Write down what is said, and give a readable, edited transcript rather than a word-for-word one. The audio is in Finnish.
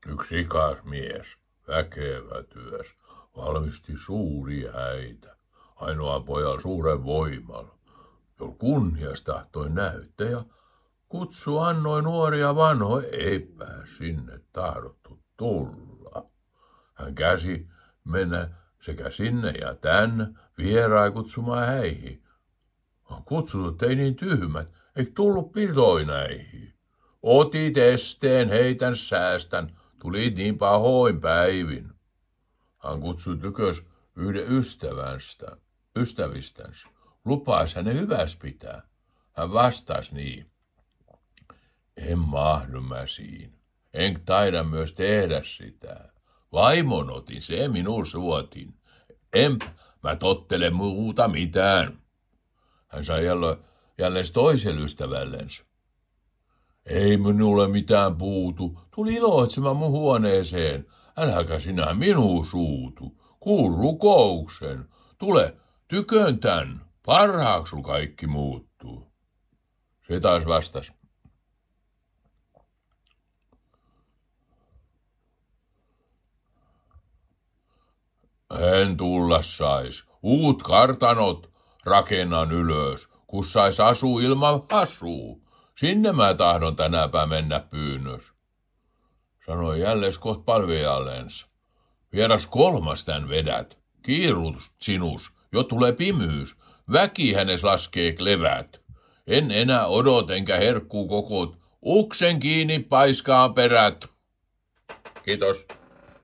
Yksi rikas mies, väkevä työs, valmisti suuria häitä, ainoa pojan suuren voimalla, jolla kunnias tahtoi näyttää ja kutsu annoi nuoria vanhoja, eipä sinne tahdottu tulla. Hän käsi mennä sekä sinne ja tänne vieraai kutsumaan häihin. Kutsutut ei niin tyhmät, eikö tullut pitoi näihin. Otit esteen, heitän säästän, tulit niin pahoin päivin. Hän kutsui tykös yhden ystävistänsä. Lupaisi hänen hyväs pitää. Hän vastasi niin. En mahdu mä siinä. En taida myös tehdä sitä. Vaimon otin, se minun suotin. Enpä mä tottele muuta mitään. Hän sai jälleen toiselle ystävällensä. Ei minulle mitään puutu. Tuli iloitsemaan mun huoneeseen. Äläkä sinä minun suutu. Kuul rukouksen. Tule tykön tän. Parhaaksu kaikki muuttuu. Se taas vastasi. En tulla sais. Uut kartanot rakennan ylös, kun sais asuu ilman asuu. Sinne mä tahdon tänäpä mennä pyynnös. Sanoi jälleen koht palvelijalleensa. Vieras kolmas tän vedät. Kiirut sinus, jo tulee pimyys. Väki hänes laskee levät. En enää odot enkä herkkuu kokot. Uksen kiinni paiskaan perät. Kiitos.